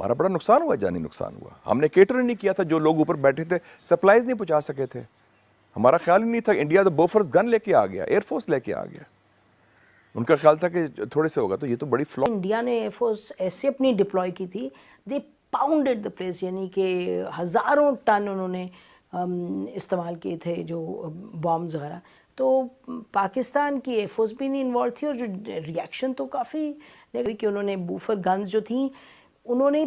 हमारा बड़ा नुकसान हुआ, जानी नुकसान हुआ। हमने केटर नहीं किया था, जो लोग ऊपर बैठे थे सप्लाईज नहीं पहुंचा सके थे। हमारा ख्याल ही नहीं था। इंडिया तो बोफर्स गन लेके आ गया, एयरफोर्स लेके आ गया। उनका ख्याल था कि थोड़े से होगा, तो ये तो बड़ी फ्लॉ। इंडिया ने एयरफोर्स ऐसे अपनी डिप्लॉय की थी, दे पाउंडेड द प्लेस, यानी कि हज़ारों टन उन्होंने इस्तेमाल किए थे जो बॉम्ब्स वगैरह। तो पाकिस्तान की एयरफोर्स भी नहीं इन्वॉल्व थी, और जो रिएक्शन तो काफ़ी कि उन्होंने बूफर गन्स जो थी उन्होंने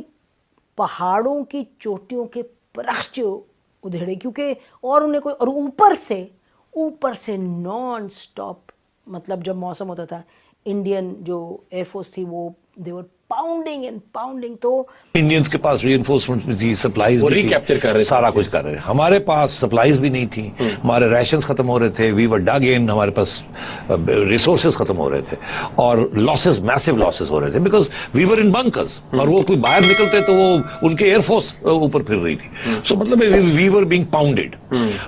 पहाड़ों की चोटियों के परख्च उधेड़े, क्योंकि और उन्हें कोई, और ऊपर से नॉन स्टॉप, मतलब जब मौसम होता था इंडियन जो एयरफोर्स थी वो देवर पाउंडिंग एंड पाउंडिंग। तो इंडियंस के पास रीइंफोर्समेंट भी थी, सप्लाईज भी रिकैप्चर कर रहे, सारा कुछ कर रहे। हमारे पास सप्लाईज भी नहीं थी, हमारे राशंस खत्म हो रहे थे, वी वर डग इन, हमारे पास रिसोर्सेज खत्म हो रहे थे, और लॉसेस, मैसिव लॉसेस हो रहे थे, because we were in bunkers, और वो कोई बाहर निकलते तो वो उनके एयरफोर्स ऊपर फिर रही थी। सो मतलब वी वर बीइंग पाउंडेड,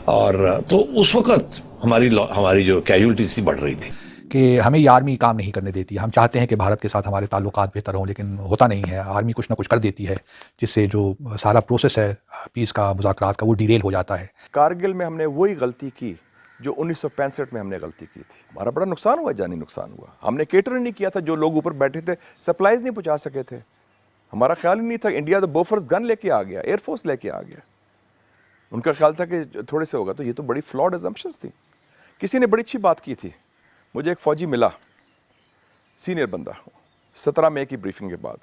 और तो उस वक्त हमारी जो कैजुअलिटीज थी बढ़ रही थी कि हमें ये आर्मी काम नहीं करने देती। हम चाहते हैं कि भारत के साथ हमारे ताल्लुकात बेहतर हों, लेकिन होता नहीं है। आर्मी कुछ ना कुछ कर देती है, जिससे जो सारा प्रोसेस है पीस का, मुज़ाकरात का, वो डिरेल हो जाता है। कारगिल में हमने वही गलती की जो 1965 में हमने गलती की थी। हमारा बड़ा नुकसान हुआ, जानी नुकसान हुआ। हमने केटर नहीं किया था, जो लोग ऊपर बैठे थे सप्लाईज नहीं पहुंचा सके थे। हमारा ख्याल ही नहीं था। इंडिया तो बोफर्स गन लेके आ गया, एयरफोर्स लेके आ गया। उनका ख्याल था कि थोड़े से होगा, तो ये तो बड़ी फ्लॉड अजम्पशंस थी। किसी ने बड़ी अच्छी बात की थी, मुझे एक फ़ौजी मिला, सीनियर बंदा, 17 मई की ब्रीफिंग के बाद।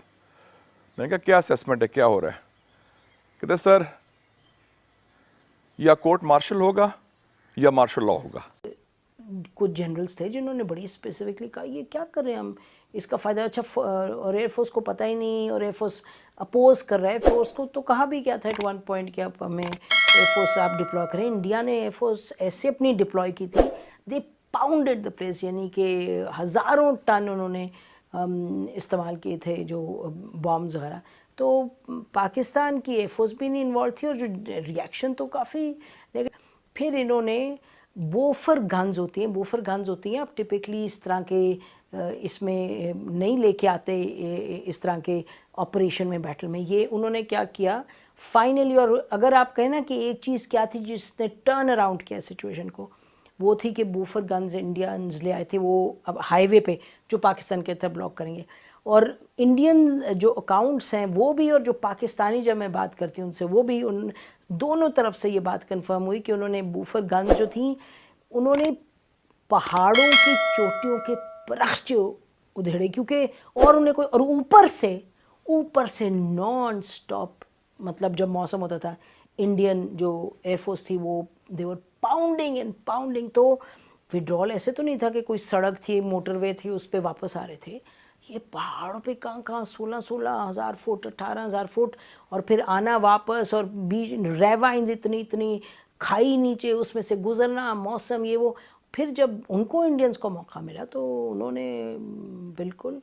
मैंने कहा क्या असेसमेंट है, क्या हो रहा है? कहते सर या कोर्ट मार्शल होगा या मार्शल लॉ होगा। कुछ जनरल्स थे जिन्होंने बड़ी स्पेसिफिकली कहा ये क्या कर रहे हैं हम, इसका फ़ायदा अच्छा, और एयरफोर्स को पता ही नहीं, और एयरफोर्स अपोज कर रहा है। एयरफोर्स को तो कहा भी क्या था एट वन पॉइंट कि आप हमें एयरफोर्स आप डिप्लॉय करें। इंडिया ने एयरफोर्स ऐसे अपनी डिप्लॉय की थी, दे पाउंडेड द प्लेस, यानी कि हज़ारों टन उन्होंने इस्तेमाल किए थे जो बॉम्ब्स वगैरह। तो पाकिस्तान की एयरफोर्स भी नहीं इन्वॉल्व थी, और जो रिएक्शन तो काफ़ी। लेकिन फिर इन्होंने बोफर गन्स होती हैं, आप टिपिकली इस तरह के इसमें नहीं लेके आते, इस तरह के ऑपरेशन में, बैटल में। ये उन्होंने क्या किया फाइनली, और अगर आप कहें ना कि एक चीज़ क्या थी जिसने टर्न अराउंड किया सिचुएशन को, वो थी कि बूफर गन्स इंडियंस ले आए थे, वो अब हाईवे पे जो पाकिस्तान के तरफ ब्लॉक करेंगे। और इंडियन जो अकाउंट्स हैं वो भी, और जो पाकिस्तानी जब मैं बात करती हूँ उनसे, वो भी, उन दोनों तरफ से ये बात कंफर्म हुई कि उन्होंने बूफर गन्स जो थी उन्होंने पहाड़ों की चोटियों के परख्च उधेड़े, क्योंकि और उन्हें कोई, और ऊपर से नॉन स्टॉप, मतलब जब मौसम होता था इंडियन जो एयरफोर्स थी वो देवर पाउंडिंग एंड पाउंडिंग। तो विड्रॉल ऐसे तो नहीं था कि कोई सड़क थी, मोटरवे थी, उस पर वापस आ रहे थे। ये पहाड़ों पे कहाँ 16,000 फुट, 18,000 फुट, और फिर आना वापस, और बीच रेवाइंस इतनी खाई नीचे, उसमें से गुजरना, मौसम ये वो। फिर जब उनको इंडियंस को मौका मिला तो उन्होंने बिल्कुल,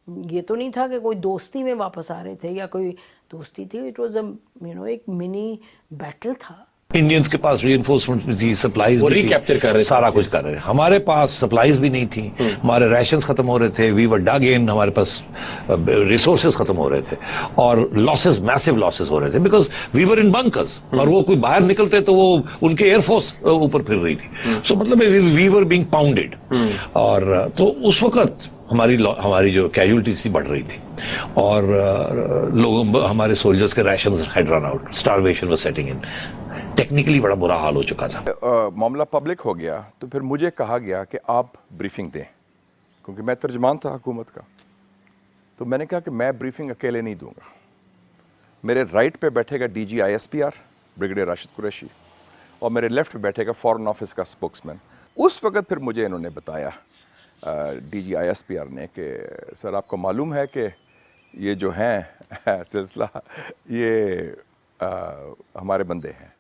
ये तो नहीं था कि कोई दोस्ती में वापस आ रहे थे या कोई दोस्ती थी, इट वॉज एक मिनी बैटल था। इंडियंस के पास रीइंफोर्समेंट भी थी, सप्लाईज भी रिकैप्चर कर रहे, सारा कुछ कर रहे। हमारे पास सप्लाईज भी नहीं थी, हमारे राशंस खत्म हो रहे थे, वी वर डग इन, हमारे पास रिसोर्सेज खत्म हो रहे थे, और लॉसेस, मैसिव लॉसेस हो रहे थे, because we were in bunkers, और वो कोई बाहर निकलते तो वो उनके एयरफोर्स ऊपर फिर रही थी। सो मतलब वी वर बीइंग पाउंडेड, और तो उस वक्त हमारी जो कैजुअलिटीज थी बढ़ रही थी, और लोगों, हमारे सोल्जर्स के rations had run out, starvation was setting in, technically बड़ा बुरा हाल हो चुका था। मामला पब्लिक हो गया तो फिर मुझे कहा गया कि आप ब्रीफिंग दें, क्योंकि मैं तर्जमान था हुकूमत का। तो मैंने कहा कि मैं ब्रीफिंग अकेले नहीं दूंगा। मेरे राइट पे बैठेगा DG ISPR brigadier Rashid Qureshi, और मेरे लेफ्ट पे बैठेगा फॉरेन ऑफिस का स्पोक्समैन। उस वक्त फिर मुझे इन्होंने बताया DG ISPR ने कि सर आपको मालूम है कि ये जो हैं सिलसिला, ये हमारे बंदे हैं।